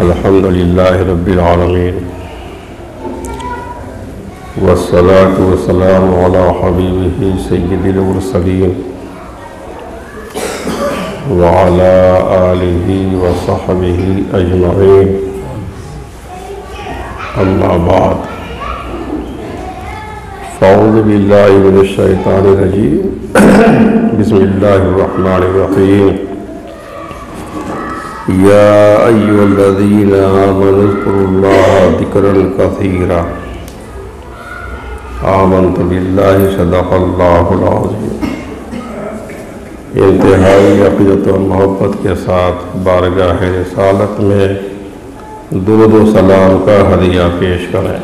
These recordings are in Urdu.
الحمد لله رب العالمين والصلاة والسلام على حبيبه سيد المرسلين وعلى آله وصحبه أجمعين أما بعد فأعوذ بالله من الشيطان الرجيم بسم الله الرحمن الرحيم يا أيها الذين آمنوا اذكروا الله ذكرا كثيرا آمنت بالله صدق الله العظيم۔ انتہائی عقیدت و محبت کے ساتھ بارگاہ رسالت میں درود و سلام کا ہدیہ پیش کریں۔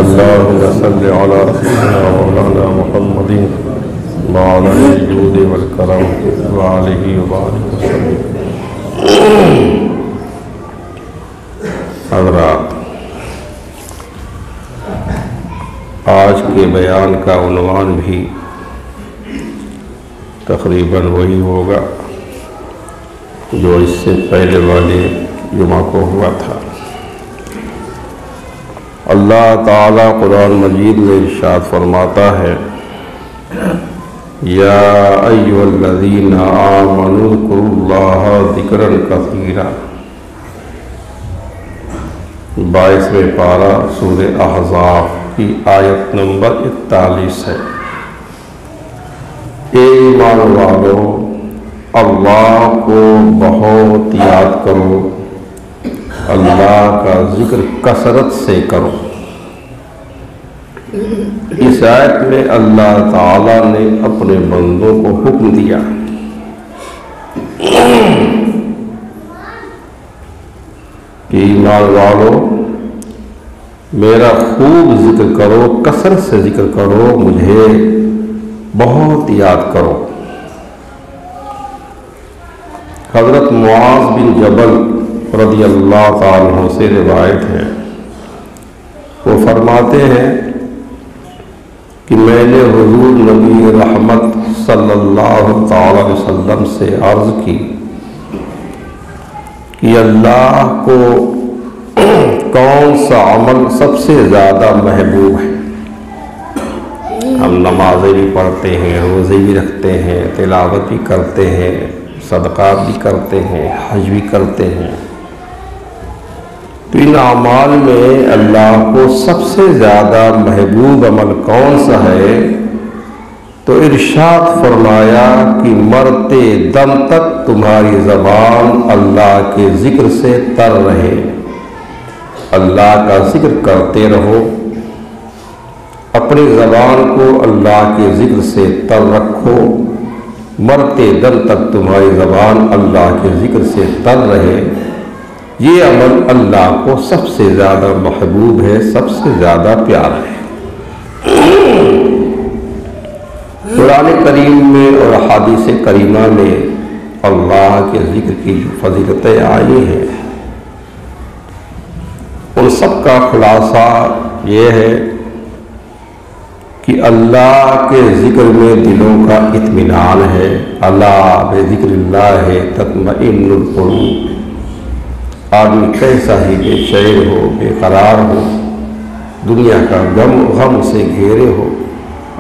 اللہم صلی علی سیدنا مولانا محمد وعلی الجود والکرم وآلہ وبارک وسلم۔ حضرات، آج کے بیان کا عنوان بھی تقریباً وہی ہوگا جو اس سے پہلے والے جمعہ کو ہوا تھا۔ اللہ تعالیٰ قرآن مجید میں ارشاد فرماتا ہے یا ایھا الذین آمنوا اذکروا اللہ ذکرا کثیرا۔ 22ویں پارہ سورہ احزاب کی آیت نمبر 41 ہے۔ اے ایمان والو، اللہ کو بہت یاد کرو، اللہ کا ذکر کثرت سے کرو۔ اس آیت میں اللہ تعالیٰ نے اپنے بندوں کو حکم دیا کہ ایمان والو میرا خوب ذکر کرو، کثرت سے ذکر کرو، مجھے بہت یاد کرو۔ حضرت معاذ بن جبل رضی اللہ تعالیٰ عنہ سے روایت ہے، وہ فرماتے ہیں کہ میں نے حضور نبی رحمت صلی اللہ تعالی علیہ وسلم سے عرض کی کہ اللہ کو کون سا عمل سب سے زیادہ محبوب ہے؟ ہم نمازیں بھی پڑھتے ہیں، روزے بھی رکھتے ہیں، تلاوت بھی کرتے ہیں، صدقات بھی کرتے ہیں، حج بھی کرتے ہیں، تو ان اعمال میں اللہ کو سب سے زیادہ محبوب عمل کون سا ہے؟ تو ارشاد فرمایا کہ مرتے دم تک تمہاری زبان اللہ کے ذکر سے تر رہے، اللہ کا ذکر کرتے رہو، اپنی زبان کو اللہ کے ذکر سے تر رکھو، مرتے دم تک تمہاری زبان اللہ کے ذکر سے تر رہے۔ یہ عمل اللہ کو سب سے زیادہ محبوب ہے، سب سے زیادہ پیارا ہے۔ قرآن کریم میں اور احادیث کریمہ میں اللہ کے ذکر کی جو فضیلتیں آئی ہیں، ان سب کا خلاصہ یہ ہے کہ اللہ کے ذکر میں دلوں کا اطمینان ہے۔ الا بذکر اللہ تطمئن القلوب۔ آدمی کیسا ہی بے چین ہو، بے قرار ہو، دنیا کا غم سے گھیرے ہو،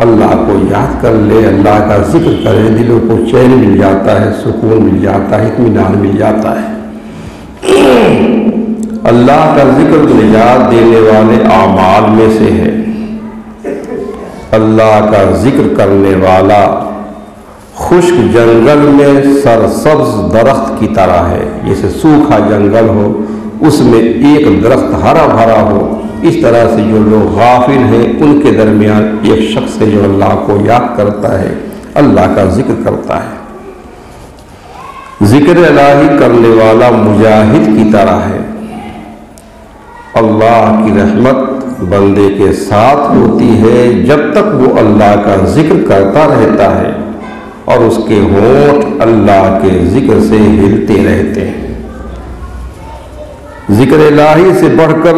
اللہ کو یاد کر لے، اللہ کا ذکر کرے، دلوں کو چین مل جاتا ہے، سکون مل جاتا ہے، اطمینان مل جاتا ہے۔ اللہ کا ذکر نجات دینے والے اعمال میں سے ہے۔ اللہ کا ذکر کرنے والا خشک جنگل میں سرسبز درخت کی طرح ہے، جیسے سوکھا جنگل ہو، اس میں ایک درخت ہرا بھرا ہو، اس طرح سے جو لوگ غافل ہیں ان کے درمیان ایک شخص ہے جو اللہ کو یاد کرتا ہے، اللہ کا ذکر کرتا ہے۔ ذکر الہی کرنے والا مجاہد کی طرح ہے۔ اللہ کی رحمت بندے کے ساتھ ہوتی ہے جب تک وہ اللہ کا ذکر کرتا رہتا ہے اور اس کے ہونٹ اللہ کے ذکر سے ہلتے رہتے ہیں۔ ذکر الہی سے بڑھ کر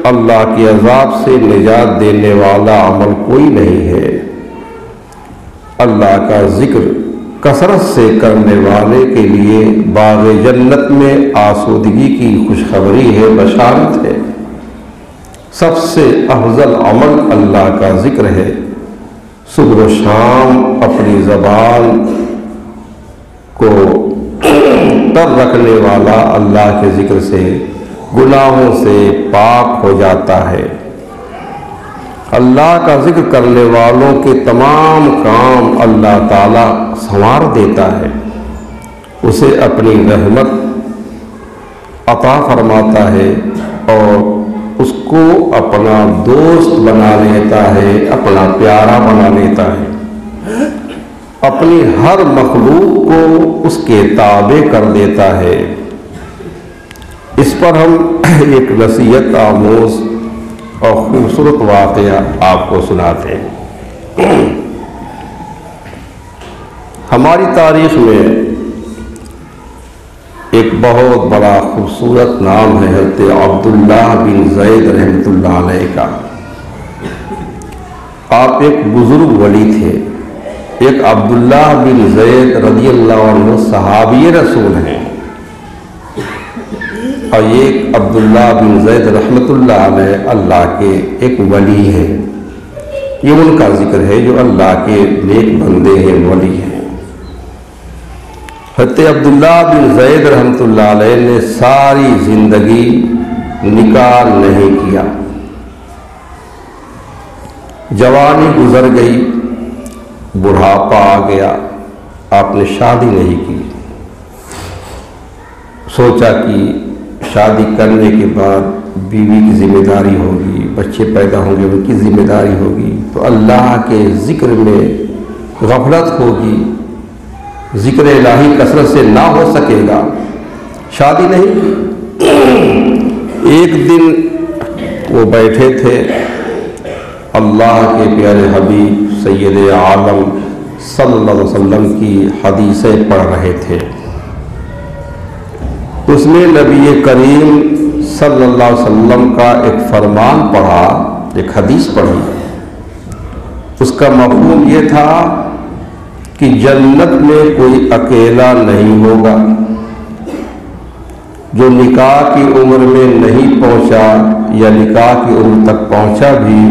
اللہ کے عذاب سے نجات دینے والا عمل کوئی نہیں ہے۔ اللہ کا ذکر کثرت سے کرنے والے کے لیے باغ جنت میں آسودگی کی خوشخبری ہے، بشارت ہے۔ سب سے افضل عمل اللہ کا ذکر ہے۔ صبح و شام اپنی زبان کو تر رکھنے والا اللہ کے ذکر سے گناہوں سے پاک ہو جاتا ہے۔ اللہ کا ذکر کرنے والوں کے تمام کام اللہ تعالیٰ سنوار دیتا ہے، اسے اپنی رحمت عطا فرماتا ہے اور اس کو اپنا دوست بنا لیتا ہے، اپنا پیارا بنا لیتا ہے، اپنی ہر مخلوق کو اس کے تابع کر دیتا ہے۔ اس پر ہم ایک نصیحت آموز اور خوبصورت واقعہ آپ کو سناتے ہیں۔ ہماری تاریخ میں ایک بہت بڑا خوبصورت نام ہے حضرت عبداللہ بن زید رحمۃ اللہ علیہ کا۔ آپ ایک بزرگ ولی تھے۔ ایک عبداللہ بن زید رضی اللہ عنہ صحابی رسول ہیں، اور ایک عبداللہ بن زید رحمۃ اللہ علیہ اللہ کے ایک ولی ہیں۔ یہ ان کا ذکر ہے جو اللہ کے نیک بندے ہیں، ولی ہیں۔ حضرت عبداللہ بن زید رحمۃ اللہ علیہ نے ساری زندگی نکاح نہیں کیا۔ جوانی گزر گئی، بڑھاپا آ گیا، آپ نے شادی نہیں کی۔ سوچا کہ شادی کرنے کے بعد بیوی کی ذمہ داری ہوگی، بچے پیدا ہوں گے، ان کی ذمہ داری ہوگی، تو اللہ کے ذکر میں غفلت ہوگی، ذکر الہی کثرت سے نہ ہو سکے گا، شادی نہیں کی۔ ایک دن وہ بیٹھے تھے، اللہ کے پیارے حبیب سید عالم صلی اللہ علیہ وسلم کی حدیثیں پڑھ رہے تھے۔ اس میں نبی کریم صلی اللہ علیہ وسلم کا ایک فرمان پڑھا، ایک حدیث پڑھی۔ اس کا مفہوم یہ تھا کہ جنت میں کوئی اکیلا نہیں ہوگا، جو نکاح کی عمر میں نہیں پہنچا یا نکاح کی عمر تک پہنچا بھی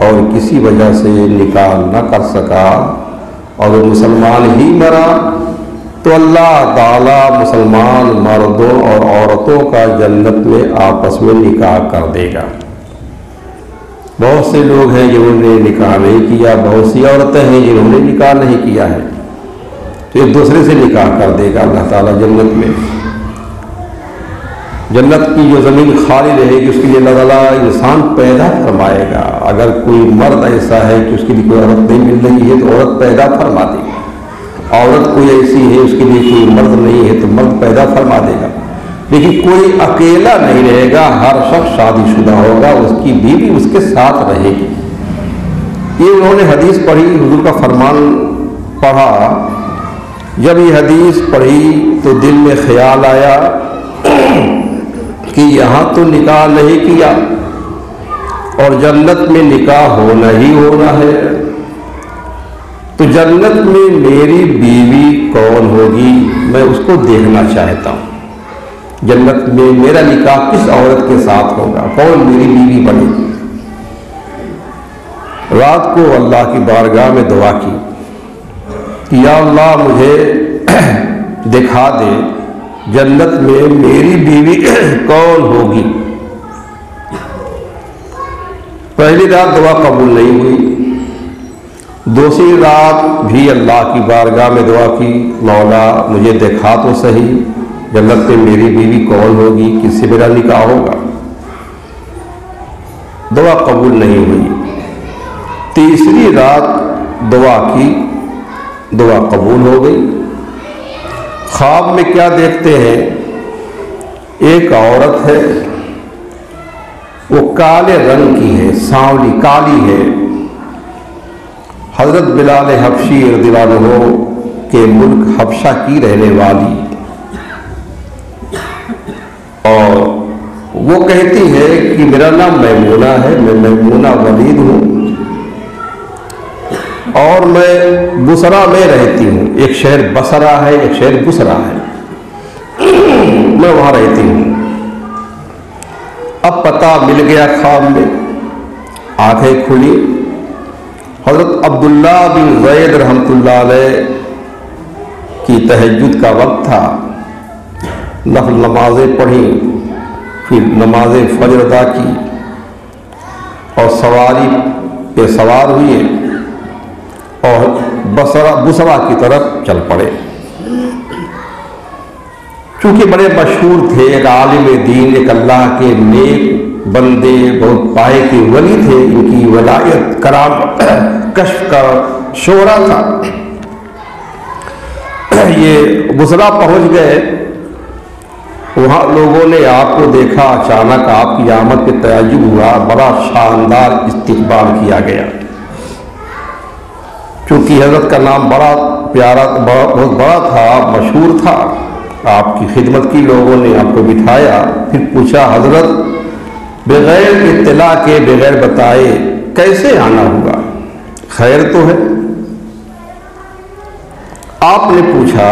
اور کسی وجہ سے نکاح نہ کر سکا اور وہ مسلمان ہی مرا، تو اللہ تعالیٰ مسلمان مردوں اور عورتوں کا جنت میں آپس میں نکاح کر دے گا۔ بہت سے لوگ ہیں جنہوں نے نکاح نہیں کیا، بہت سی عورتیں ہیں جنہوں نے نکاح نہیں کیا ہے، تو ایک دوسرے سے نکاح کر دے گا اللہ تعالیٰ جنت میں۔ جنت کی جو زمین خالی رہے گی اس کے لیے اللہ تعالیٰ انسان پیدا فرمائے گا۔ اگر کوئی مرد ایسا ہے کہ اس کے لیے کوئی عورت نہیں مل رہی ہے تو عورت پیدا فرما دے گا، عورت کوئی ایسی ہے اس کے لیے کوئی مرد نہیں ہے تو مرد پیدا فرما دے گا، لیکن کوئی اکیلا نہیں رہے گا، ہر شخص شادی شدہ ہوگا، اس کی بیوی اس کے ساتھ رہے گی۔ یہ انہوں نے حدیث پڑھی، حضور کا فرمان پڑھا۔ جب یہ حدیث پڑھی تو دل میں خیال آیا کہ یہاں تو نکاح نہیں کیا اور جنت میں نکاح ہونا ہی ہونا ہے، تو جنت میں میری بیوی کون ہوگی؟ میں اس کو دیکھنا چاہتا ہوں۔ جنت میں میرا نکاح کس عورت کے ساتھ ہوگا، کون میری بیوی بنے گی؟ رات کو اللہ کی بارگاہ میں دعا کی کہ یا اللہ مجھے دکھا دے جنت میں میری بیوی کون ہوگی۔ پہلی رات دعا قبول نہیں ہوئی، دوسری رات بھی اللہ کی بارگاہ میں دعا کی، مولا مجھے دکھا تو صحیح جنت میں میری بیوی کون ہوگی، کس سے میرا نکاح ہوگا۔ دعا قبول نہیں ہوئی، تیسری رات دعا کی، دعا قبول ہو گئی۔ خواب میں کیا دیکھتے ہیں؟ ایک عورت ہے، وہ کالے رنگ کی ہے، سانولی کالی ہے، حضرت بلال حبشی رضی اللہ عنہ کے ملک حبشہ کی رہنے والی، اور وہ کہتی ہے کہ میرا نام میمونہ ہے، میں میمونہ ولید ہوں، اور میں بصرہ میں رہتی ہوں. ایک شہر بصرہ ہے، ایک شہر بصرہ ہے، میں وہاں رہتی ہوں. اب پتہ مل گیا خواب میں، آنکھیں کھلی. حضرت عبداللہ بن زید رحمۃ اللہ علیہ کی تہجد کا وقت تھا. نفل نمازیں پڑھیں، پھر نماز فجر ادا کی اور سواری پہ سوار ہوئے اور بصرہ کی طرف چل پڑے. چونکہ بڑے مشہور تھے، ایک عالم دین، ایک اللہ کے نیک بندے، بہت پائے کے ولی تھے. ان کی ولایت، کرامت، کشف کا شہرا تھا. یہ بصرہ پہنچ گئے. وہاں لوگوں نے آپ کو دیکھا. اچانک آپ کی آمد پہ تعجب ہوا. بڑا شاندار استقبال کیا گیا. چونکہ حضرت کا نام بڑا پیارا، بہت بڑا تھا، مشہور تھا. آپ کی خدمت کی لوگوں نے آپ کو بٹھایا. پھر پوچھا حضرت بغیر اطلاع کے، بغیر بتائے کیسے آنا ہوا؟ خیر تو ہے؟ آپ نے پوچھا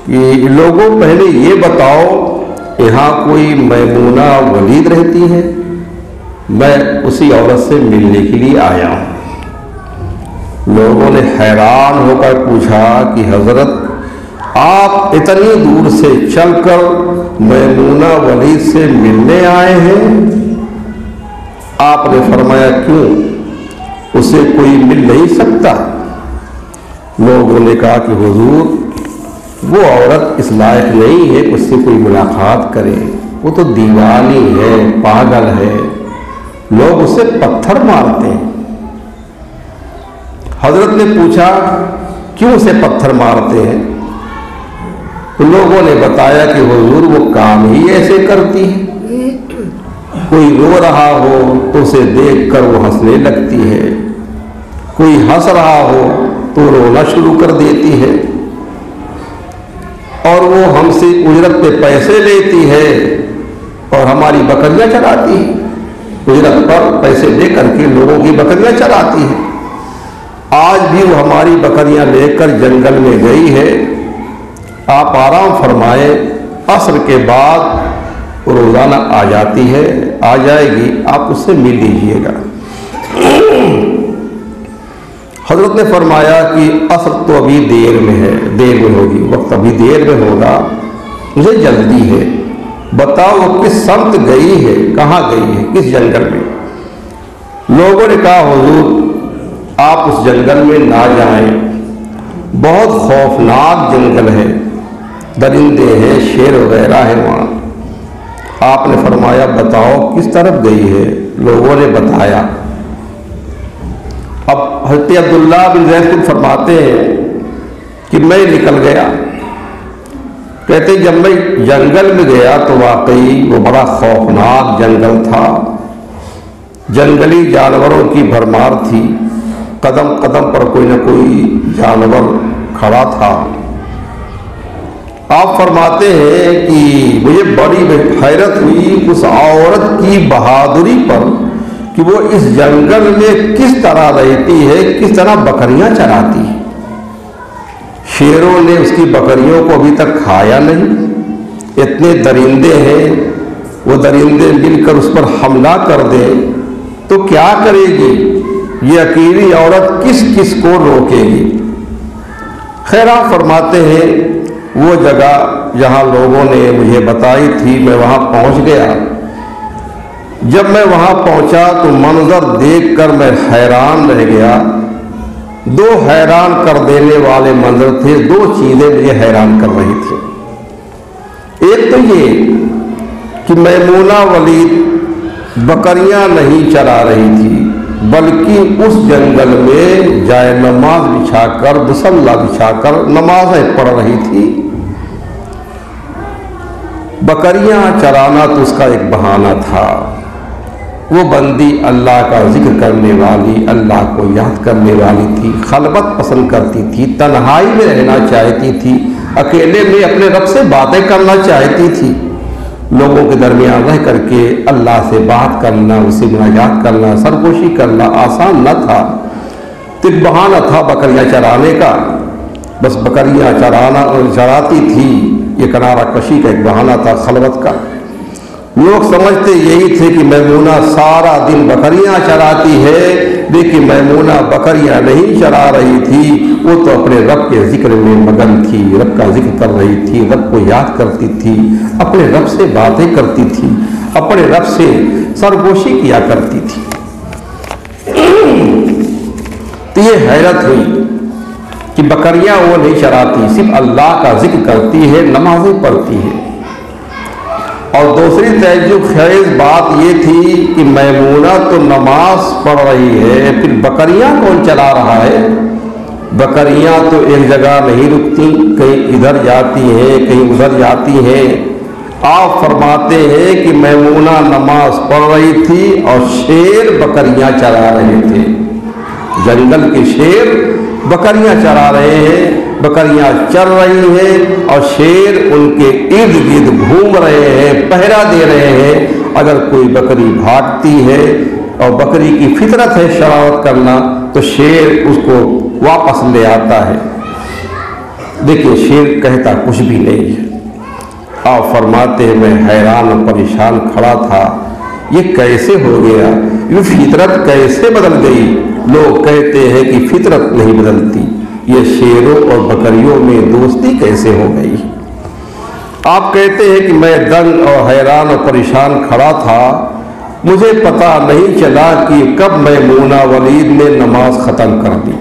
کہ لوگوں پہلے یہ بتاؤ یہاں کوئی میمونہ ولید رہتی ہے؟ میں اسی عورت سے ملنے کے لیے آیا ہوں. لوگوں نے حیران ہو کر پوچھا کہ حضرت آپ اتنی دور سے چل کر میمونہ ولید سے ملنے آئے ہیں؟ آپ نے فرمایا کیوں، اسے کوئی مل نہیں سکتا؟ لوگوں نے کہا کہ حضور وہ عورت اس لائق نہیں ہے کہ اس سے کوئی ملاقات کرے، وہ تو دیوانی ہے، پاگل ہے، لوگ اسے پتھر مارتے ہیں. حضرت نے پوچھا کیوں اسے پتھر مارتے ہیں؟ تو لوگوں نے بتایا کہ حضور وہ کام ہی ایسے کرتی ہے، کوئی رو رہا ہو تو اسے دیکھ کر وہ ہنسنے لگتی ہے، کوئی ہنس رہا ہو تو رونا شروع کر دیتی ہے، اور وہ ہم سے اجرت پہ پیسے لیتی ہے اور ہماری بکریاں چراتی ہے. اجرت پر پیسے دے کر کے لوگوں کی بکریاں چراتی ہے. آج بھی وہ ہماری بکریاں لے کر جنگل میں گئی ہے. آپ آرام فرمائیں، عصر کے بعد روزانہ آ جاتی ہے، آ جائے گی، آپ اس سے مل لیجئے گا. حضرت نے فرمایا کہ عصر تو ابھی دیر میں ہے، دیر میں ہوگی، وقت ابھی دیر میں ہوگا، مجھے جلدی ہے، بتاؤ وہ کس سمت گئی ہے، کہاں گئی ہے، کس جنگل میں؟ لوگوں نے کہا حضور آپ اس جنگل میں نہ جائیں، بہت خوفناک جنگل ہے، درندے ہیں، شیر وغیرہ ہے وہاں. آپ نے فرمایا بتاؤ کس طرف گئی ہے؟ لوگوں نے بتایا. اب حضرت عبداللہ بن زید خود فرماتے ہیں کہ میں نکل گیا. کہتے جب میں جنگل میں گیا تو واقعی وہ بڑا خوفناک جنگل تھا. جنگلی جانوروں کی بھرمار تھی، قدم قدم پر کوئی نہ کوئی جانور کھڑا تھا. آپ فرماتے ہیں کہ مجھے بڑی حیرت ہوئی اس عورت کی بہادری پر کہ وہ اس جنگل میں کس طرح رہتی ہے، کس طرح بکریاں چراتی ہے. شیروں نے اس کی بکریوں کو ابھی تک کھایا نہیں. اتنے درندے ہیں، وہ درندے مل کر اس پر حملہ کر دیں تو کیا کرے گی؟ یہ اکیلی عورت کس کس کو روکے گی؟ خیر آپ فرماتے ہیں وہ جگہ جہاں لوگوں نے مجھے بتائی تھی میں وہاں پہنچ گیا. جب میں وہاں پہنچا تو منظر دیکھ کر میں حیران رہ گیا. دو حیران کر دینے والے منظر تھے، دو چیزیں مجھے حیران کر رہی تھیں. ایک تو یہ کہ میمونہ ولید بکریاں نہیں چرا رہی تھی بلکہ اس جنگل میں جائے نماز بچھا کر، مصلی بچھا کر نمازیں پڑھ رہی تھی. بکریاں چرانا تو اس کا ایک بہانہ تھا. وہ بندی اللہ کا ذکر کرنے والی، اللہ کو یاد کرنے والی تھی، خلوت پسند کرتی تھی، تنہائی میں رہنا چاہتی تھی، اکیلے میں اپنے رب سے باتیں کرنا چاہتی تھی. لوگوں کے درمیان رہ کر کے اللہ سے بات کرنا، اسے مناجات کرنا، سرگوشی کرنا آسان نہ تھا. تو ایک بہانہ تھا بکریاں چرانے کا، بس بکریاں چراتی تھی، یہ کنارہ کشی کا ایک بہانہ تھا خلوت کا۔ لوگ سمجھتے یہی تھے کہ میمونہ سارا دن بکریاں چراتی ہے، لیکن میمونہ بکریاں نہیں چرا رہی تھی، وہ تو اپنے رب کے ذکر میں مگن تھی، رب کا ذکر کر رہی تھی، رب کو یاد کرتی تھی، اپنے رب سے باتیں کرتی تھی، اپنے رب سے سرگوشی کیا کرتی تھی۔ تو یہ حیرت ہوئی کہ بکریاں وہ نہیں چراتی، صرف اللہ کا ذکر کرتی ہے، نمازیں پڑھتی ہے۔ اور دوسری تعجب خیز بات یہ تھی کہ میمونہ تو نماز پڑھ رہی ہے، پھر بکریاں کون چلا رہا ہے؟ بکریاں تو ایک جگہ نہیں رکتی، کہیں ادھر جاتی ہیں، کہیں ادھر جاتی ہیں۔ آپ فرماتے ہیں کہ میمونہ نماز پڑھ رہی تھی اور شیر بکریاں چرا رہے تھے، جنگل کے شیر بکریاں چرا رہے ہیں، بکریاں چر رہی ہیں اور شیر ان کے ارد گرد گھوم رہے ہیں، پہرا دے رہے ہیں۔ اگر کوئی بکری بھاگتی ہے اور بکری کی فطرت ہے شرارت کرنا، تو شیر اس کو واپس لے آتا ہے، لیکن شیر کہتا کچھ بھی نہیں ہے۔ آپ فرماتے ہیں میں حیران اور پریشان کھڑا تھا، یہ کیسے ہو گیا، یہ فطرت کیسے بدل گئی؟ لوگ کہتے ہیں کہ فطرت نہیں بدلتی، یہ شیروں اور بکریوں میں دوستی کیسے ہو گئی؟ آپ کہتے ہیں کہ میں دنگ اور حیران اور پریشان کھڑا تھا، مجھے پتہ نہیں چلا کہ کب میمونہ ولید نے نماز ختم کر دی۔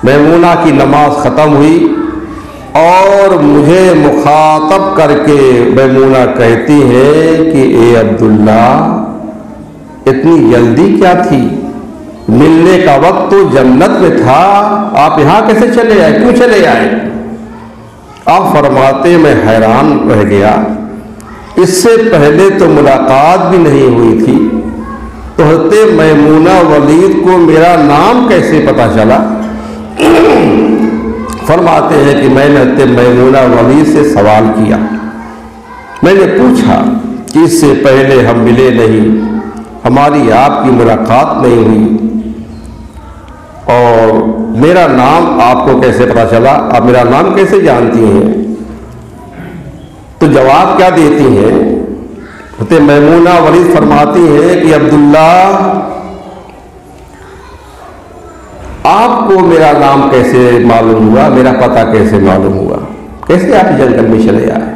میمونہ کی نماز ختم ہوئی اور مجھے مخاطب کر کے میمونہ کہتی ہے کہ اے عبداللہ، اتنی جلدی کیا تھی؟ ملنے کا وقت تو جنت میں تھا، آپ یہاں کیسے چلے آئے، کیوں چلے آئے؟ آپ فرماتے میں حیران رہ گیا، اس سے پہلے تو ملاقات بھی نہیں ہوئی تھی، تو حضرت میمونہ ولید کو میرا نام کیسے پتہ چلا؟ فرماتے ہیں کہ میں نے حضرت میمونہ ولید سے سوال کیا، میں نے پوچھا کہ اس سے پہلے ہم ملے نہیں، ہماری آپ کی ملاقات نہیں ہوئی، اور میرا نام آپ کو کیسے پتہ چلا، آپ میرا نام کیسے جانتی ہیں؟ تو جواب کیا دیتی ہیں؟ حضرت میمونہ ولید فرماتی ہیں کہ عبداللہ، آپ کو میرا نام کیسے معلوم ہوا، میرا پتہ کیسے معلوم ہوا، کیسے آپ جنگل میں چلے آئے؟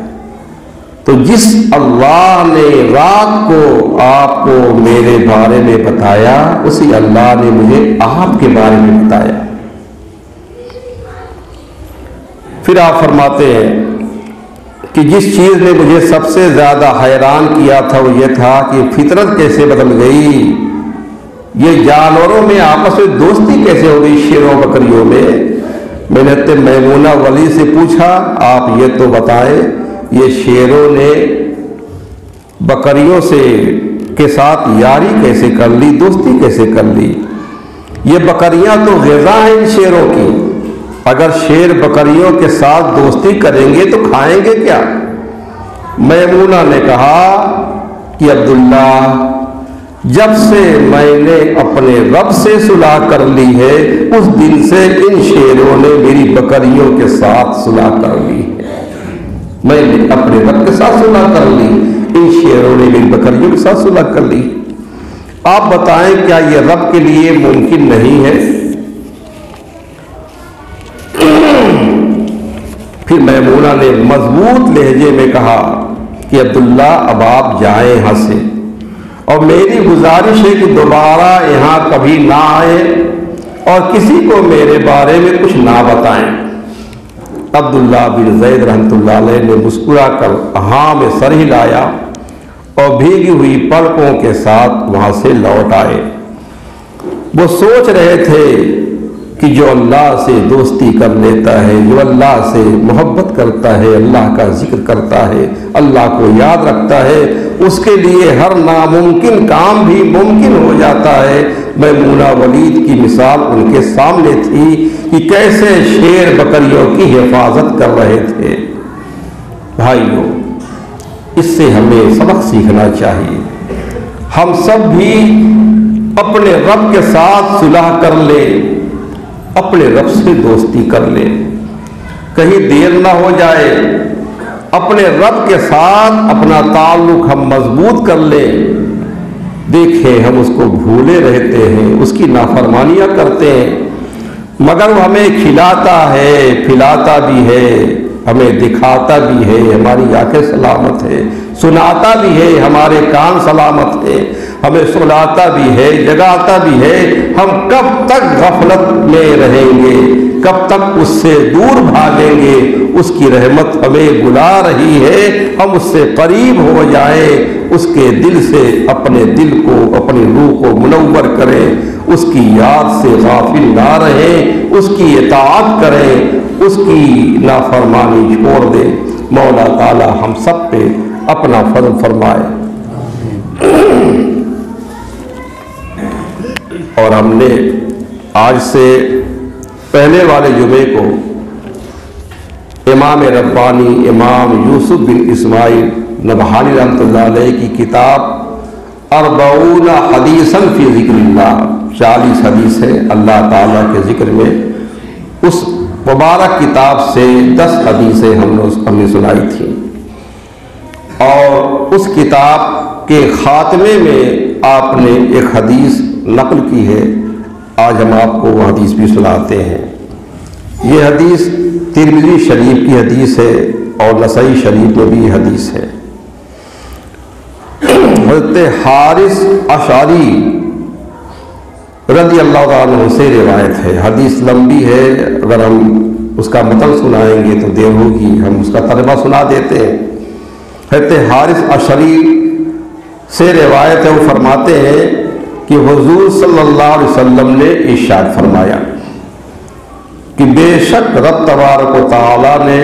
تو جس اللہ نے رات کو آپ کو میرے بارے میں بتایا، اسی اللہ نے مجھے آپ کے بارے میں بتایا۔ پھر آپ فرماتے ہیں کہ جس چیز نے مجھے سب سے زیادہ حیران کیا تھا وہ یہ تھا کہ فطرت کیسے بدل گئی، یہ جانوروں میں آپس میں دوستی کیسے ہو گئی، شیروں بکریوں میں۔ میں نے حضرت میمونہ ولید سے پوچھا، آپ یہ تو بتائیں، یہ شیروں نے بکریوں کے ساتھ یاری کیسے کر لی، دوستی کیسے کر لی؟ یہ بکریاں تو غذا ہیں ان شیروں کی، اگر شیر بکریوں کے ساتھ دوستی کریں گے تو کھائیں گے کیا؟ میمونہ نے کہا کہ عبداللہ، جب سے میں نے اپنے رب سے صلح کر لی ہے، اس دن سے ان شیروں نے میری بکریوں کے ساتھ صلح کر لی ہے، میں نے اپنے رب کے ساتھ صلح کر لی، ان شیروں نے میری بکریوں کے ساتھ صلح کر لی۔ آپ بتائیں کیا یہ رب کے لیے ممکن نہیں ہے؟ پھر میمونہ نے مضبوط لہجے میں کہا کہ عبداللہ، اب آپ جائیں یہاں سے، اور میری گزارش ہے کہ دوبارہ یہاں کبھی نہ آئیں اور کسی کو میرے بارے میں کچھ نہ بتائیں۔ عبداللہ بن زید رحمۃ اللہ علیہ نے مسکرا کر ہاں میں سر ہلایا اور بھیگی ہوئی پلکوں کے ساتھ وہاں سے لوٹ آئے۔ وہ سوچ رہے تھے کہ جو اللہ سے دوستی کر لیتا ہے، جو اللہ سے محبت کرتا ہے، اللہ کا ذکر کرتا ہے، اللہ کو یاد رکھتا ہے، اس کے لیے ہر ناممکن کام بھی ممکن ہو جاتا ہے۔ میمونہ ولید کی مثال ان کے سامنے تھی کہ کیسے شیر بکریوں کی حفاظت کر رہے تھے۔ بھائیوں، اس سے ہمیں سبق سیکھنا چاہیے۔ ہم سب بھی اپنے رب کے ساتھ صلح کر لے، اپنے رب سے دوستی کر لے، کہیں دیر نہ ہو جائے، اپنے رب کے ساتھ اپنا تعلق ہم مضبوط کر لیں۔ دیکھیں ہم اس کو بھولے رہتے ہیں، اس کی نافرمانیاں کرتے ہیں، مگر وہ ہمیں کھلاتا ہے، پھلاتا بھی ہے، ہمیں دکھاتا بھی ہے، ہماری آنکھیں سلامت ہے، سناتا بھی ہے، ہمارے کان سلامت ہے، ہمیں سلاتا بھی ہے، جگاتا بھی ہے۔ ہم کب تک غفلت میں رہیں گے، کب تک اس سے دور بھاگیں گے؟ اس کی رحمت ہمیں بلا رہی ہے، ہم اس سے قریب ہو جائیں، اس کے دل سے اپنے دل کو، اپنی روح کو منور کریں، اس کی یاد سے غافل نہ رہیں، اس کی اطاعت کریں، اس کی نافرمانی چھوڑ دیں۔ مولا تعالی ہم سب پہ اپنا فضل فرمائے۔ اور ہم نے آج سے پہلے والے جمعے کو امام ربانی امام یوسف بن اسماعیل نبہانی رحمۃ اللہ علیہ کی کتاب 40 حدیثاً فی ذکر اللہ، 40 حدیث ہے اللہ تعالیٰ کے ذکر میں، اس مبارک کتاب سے 10 حدیثیں ہم نے سنائی تھیں، اور اس کتاب کے خاتمے میں آپ نے ایک حدیث نقل کی ہے، آج ہم آپ کو وہ حدیث بھی سناتے ہیں۔ یہ حدیث ترمذی شریف کی حدیث ہے اور نسائی شریف میں بھی حدیث ہے۔ حضرت حارث اشعری رضی اللہ عنہ سے روایت ہے، حدیث لمبی ہے، اگر ہم اس کا متن سنائیں گے تو دیر ہوگی، ہم اس کا ترجمہ سنا دیتے ہیں۔ حضرت حارث اشعری سے روایت ہے، وہ فرماتے ہیں کہ حضور صلی اللہ علیہ وسلم نے ارشاد فرمایا کہ بے شک رب تبارک و تعالیٰ نے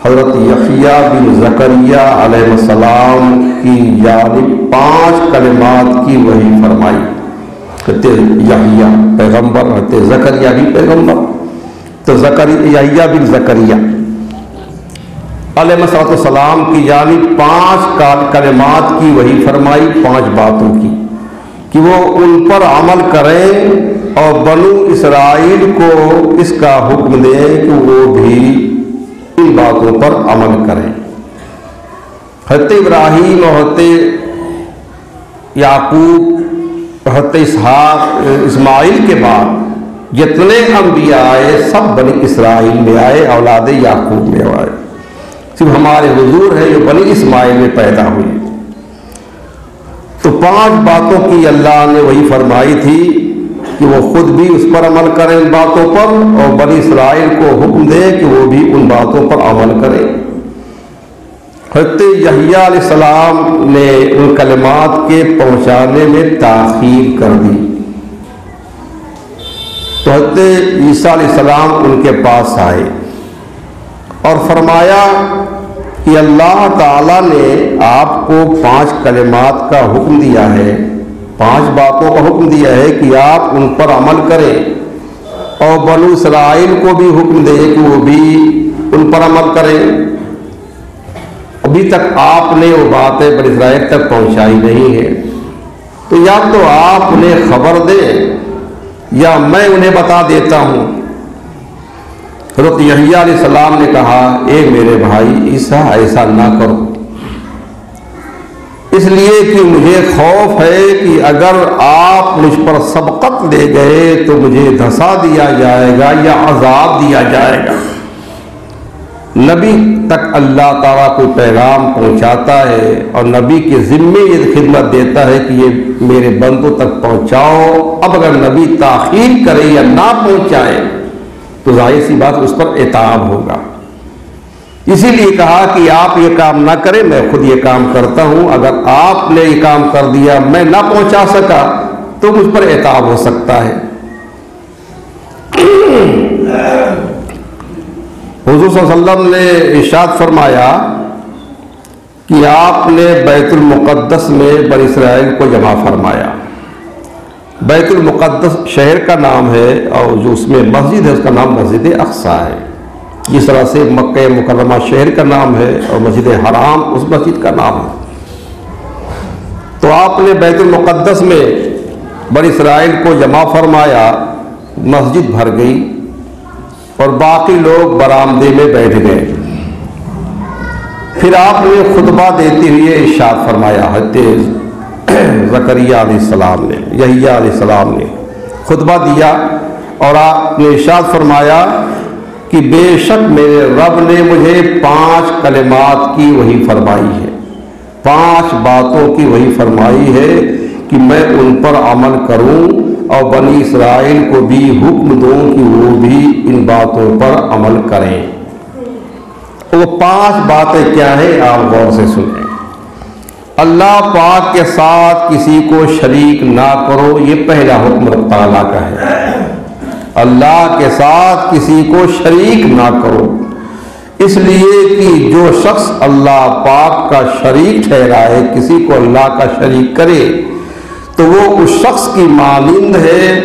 حضرت یحییٰ بن زکریا علیہ السلام کی جانب 5 کلمات کی وحی فرمائی۔ حضرت یحییٰ پیغمبر، حضرت زکریا بھی پیغمبر، تو یحییٰ بن زکریا علیہ السلام کی جانب 5 کلمات کی وحی فرمائی، 5 باتوں کی، کہ وہ ان پر عمل کریں اور بنو اسرائیل کو اس کا حکم دیں کہ وہ بھی ان باتوں پر عمل کریں۔ حضرت ابراہیم اور حضرت یعقوب، حضرت اسحاق، اسماعیل کے بعد جتنے انبیاء آئے سب بنی اسرائیل میں آئے، اولاد یعقوب میں آئے، صرف ہمارے حضور ہے جو بنی اسماعیل میں پیدا ہوئی۔ تو 5 باتوں کی اللہ نے وہی فرمائی تھی کہ وہ خود بھی اس پر عمل کریں ان باتوں پر، اور بنی اسرائیل کو حکم دے کہ وہ بھی ان باتوں پر عمل کریں۔ حضرت یحییٰ علیہ السلام نے ان کلمات کے پہنچانے میں تاخیر کر دی، تو حضرت عیسیٰ علیہ السلام ان کے پاس آئے اور فرمایا کہ اللہ تعالیٰ نے آپ کو 5 کلمات کا حکم دیا ہے، 5 باتوں کا حکم دیا ہے کہ آپ ان پر عمل کریں، اور بنو اسرائیل کو بھی حکم دے کہ وہ بھی ان پر عمل کریں۔ ابھی تک آپ نے وہ باتیں بنی اسرائیل تک پہنچائی نہیں ہے، تو یا تو آپ انہیں خبر دیں یا میں انہیں بتا دیتا ہوں۔ حضرت یحییٰ علیہ السلام نے کہا، اے میرے بھائی عیسیٰ، ایسا نہ کرو، اس لیے کہ مجھے خوف ہے کہ اگر آپ مجھ پر سبقت لے گئے تو مجھے دھسا دیا جائے گا یا عذاب دیا جائے گا۔ نبی تک اللہ تعالیٰ کوئی پیغام پہنچاتا ہے اور نبی کے ذمے یہ خدمت دیتا ہے کہ یہ میرے بندوں تک پہنچاؤ، اب اگر نبی تاخیر کرے یا نہ پہنچائے تو ظاہر سی بات اس پر عتاب ہوگا۔ اسی لیے کہا کہ آپ یہ کام نہ کریں، میں خود یہ کام کرتا ہوں، اگر آپ نے یہ کام کر دیا میں نہ پہنچا سکا تو مجھ پر عتاب ہو سکتا ہے۔ حضور صلی اللہ علیہ وسلم نے ارشاد فرمایا کہ آپ نے بیت المقدس میں بنی اسرائیل کو جمع فرمایا۔ بیت المقدس شہر کا نام ہے، اور جو اس میں مسجد ہے اس کا نام مسجد اقصیٰ ہے، جس طرح سے مکہ مکرمہ شہر کا نام ہے اور مسجد حرام اس مسجد کا نام ہے۔ تو آپ نے بیت المقدس میں بنی اسرائیل کو جمع فرمایا، مسجد بھر گئی اور باقی لوگ برآمدے میں بیٹھ گئے۔ پھر آپ نے خطبہ دیتے ہوئے ارشاد فرمایا، حضرت زکریا علیہ السلام نے، یحییٰ علیہ السلام نے خطبہ دیا اور آپ نے ارشاد فرمایا کہ بے شک میرے رب نے مجھے 5 کلمات کی وحی فرمائی ہے، 5 باتوں کی وحی فرمائی ہے کہ میں ان پر عمل کروں اور بنی اسرائیل کو بھی حکم دوں کہ وہ بھی ان باتوں پر عمل کریں۔ وہ 5 باتیں کیا ہیں آپ غور سے سنیں۔ اللہ پاک کے ساتھ کسی کو شریک نہ کرو، یہ پہلا حکم رب تعالیٰ کا ہے۔ اللہ کے ساتھ کسی کو شریک نہ کرو، اس لیے کہ جو شخص اللہ پاک کا شریک ٹھہرائے، کسی کو اللہ کا شریک کرے، تو وہ اس شخص کی مانند ہے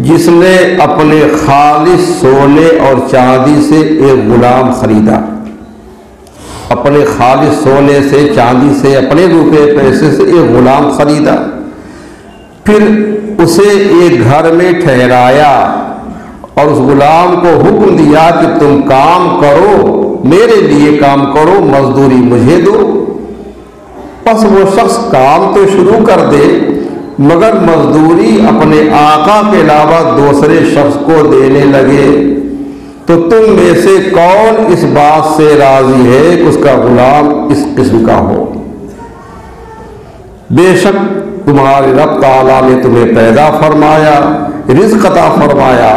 جس نے اپنے خالص سونے اور چاندی سے ایک غلام خریدا، اپنے خالص سونے سے، چاندی سے، اپنے روپے پیسے سے ایک غلام خریدا، پھر اسے ایک گھر میں ٹھہرایا اور اس غلام کو حکم دیا کہ تم کام کرو، میرے لیے کام کرو، مزدوری مجھے دو۔ پس وہ شخص کام تو شروع کر دے مگر مزدوری اپنے آقا کے علاوہ دوسرے شخص کو دینے لگے، تو تم میں سے کون اس بات سے راضی ہے کہ اس کا غلام اس قسم کا ہو؟ بے شک تمہارے رب تعالیٰ نے تمہیں پیدا فرمایا، رزق عطا فرمایا،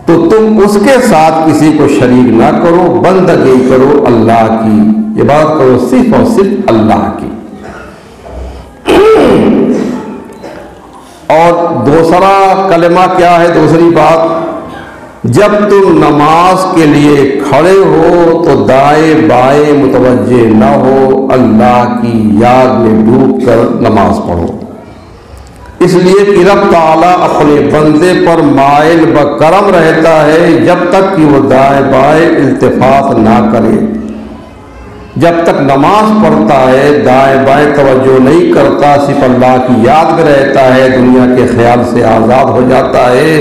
تو تم اس کے ساتھ کسی کو شریک نہ کرو، بندگی کرو اللہ کی، عبادت کرو صرف اور صرف اللہ کی۔ اور دوسرا کلمہ کیا ہے؟ دوسری بات، جب تم نماز کے لیے کھڑے ہو تو دائیں بائیں متوجہ نہ ہو، اللہ کی یاد میں ڈوب کر نماز پڑھو، اس لیے کہ رب تعالیٰ اپنے بندے پر مائل بکرم رہتا ہے جب تک کہ وہ دائیں بائیں التفات نہ کرے۔ جب تک نماز پڑھتا ہے دائیں بائیں توجہ نہیں کرتا، صرف اللہ کی یاد میں رہتا ہے، دنیا کے خیال سے آزاد ہو جاتا ہے،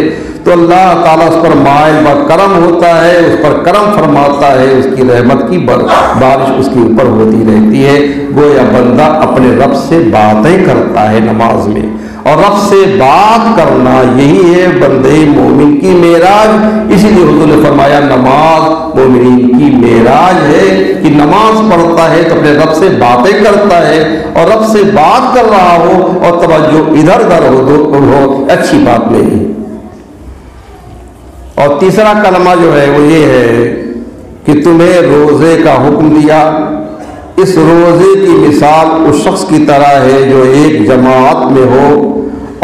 تو اللہ تعالیٰ اس پر مائل بکرم ہوتا ہے، اس پر کرم فرماتا ہے، اس کی رحمت کی بارش اس کے اوپر ہوتی رہتی ہے۔ گویا بندہ اپنے رب سے باتیں کرتا ہے نماز میں، اور رب سے بات کرنا یہی ہے بندے مومن کی معراج۔ اسی لیے حضور نے فرمایا نماز مومنین کی معراج ہے، کہ نماز پڑھتا ہے تو اپنے رب سے باتیں کرتا ہے، اور رب سے بات کر رہا ہو اور توجہ ادھر ادھر ہو، اچھی بات نہیں۔ اور تیسرا کلمہ جو ہے وہ یہ ہے کہ تمہیں روزے کا حکم دیا۔ اس روزے کی مثال اس شخص کی طرح ہے جو ایک جماعت میں ہو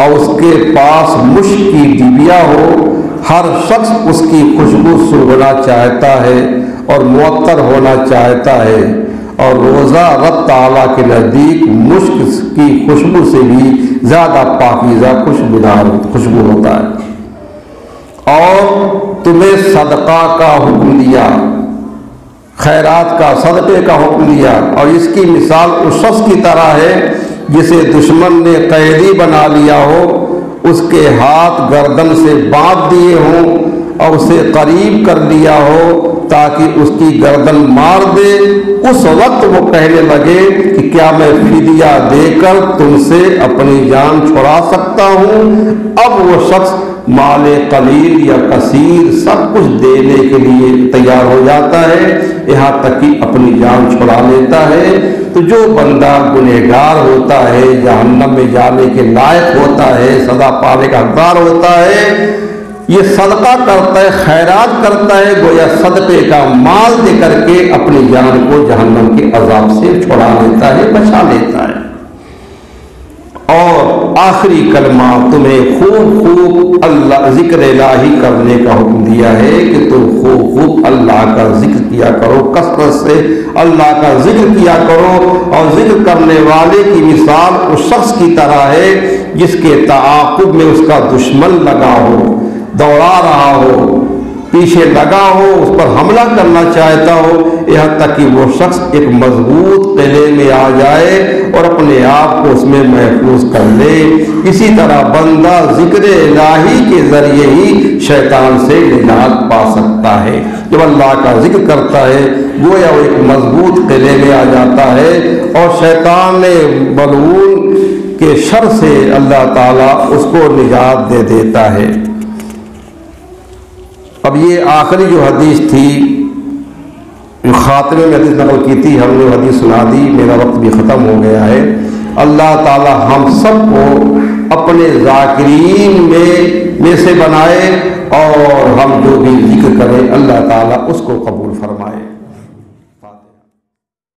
اور اس کے پاس مشک کی ڈبیا ہو، ہر شخص اس کی خوشبو سونگھنا چاہتا ہے اور معطر ہونا چاہتا ہے، اور روزہ رب تعالیٰ کے نزدیک مشک کی خوشبو سے بھی زیادہ پاکیزہ خوشبو ہوتا ہے۔ اور تمہیں صدقہ کا حکم دیا، خیرات کا، صدقے کا حکم دیا، اور اس کی مثال اس شخص کی طرح ہے جسے دشمن نے قیدی بنا لیا ہو، اس کے ہاتھ گردن سے باندھ دیے ہوں اور اسے قریب کر لیا ہو تاکہ اس کی گردن مار دے، اس وقت وہ کہنے لگے کہ کیا میں فدیہ دے کر تم سے اپنی جان چھڑا سکتا ہوں؟ اب وہ شخص مال قلیل یا کثیر سب کچھ دینے کے لیے تیار ہو جاتا ہے، یہاں تک کہ اپنی جان چھڑا لیتا ہے۔ تو جو بندہ گنہگار ہوتا ہے، جہنم میں جانے کے لائق ہوتا ہے، سزا پانے کا حقدار ہوتا ہے، یہ صدقہ کرتا ہے، خیرات کرتا ہے، گویا صدقے کا مال دے کر کے اپنی جان کو جہنم کے عذاب سے چھڑا لیتا ہے، بچا لیتا ہے۔ اور آخری کلمہ، تمہیں خوب اللہ ذکر الہی کرنے کا حکم دیا ہے کہ تم خوب اللہ کا ذکر کیا کرو، کثرت سے اللہ کا ذکر کیا کرو، اور ذکر کرنے والے کی مثال اس شخص کی طرح ہے جس کے تعاقب میں اس کا دشمن لگا ہو، دوڑا رہا ہو، پیچھے لگا ہو، اس پر حملہ کرنا چاہتا ہو، یہاں تک کہ وہ شخص ایک مضبوط قلعے میں آ جائے اور اپنے آپ کو اس میں محفوظ کر لے۔ اسی طرح بندہ ذکر الہی کے ذریعے ہی شیطان سے نجات پا سکتا ہے۔ جب اللہ کا ذکر کرتا ہے گویا وہ ایک مضبوط قلعے میں آ جاتا ہے، اور شیطان ملعون کے شر سے اللہ تعالیٰ اس کو نجات دے دیتا ہے۔ اب یہ آخری جو حدیث تھی، خاتمے میں حدیث نقل کی تھی، ہم نے حدیث سنا دی، میرا وقت بھی ختم ہو گیا ہے۔ اللہ تعالیٰ ہم سب کو اپنے ذاکرین میں سے بنائے، اور ہم جو بھی ذکر کریں اللہ تعالیٰ اس کو قبول فرمائے۔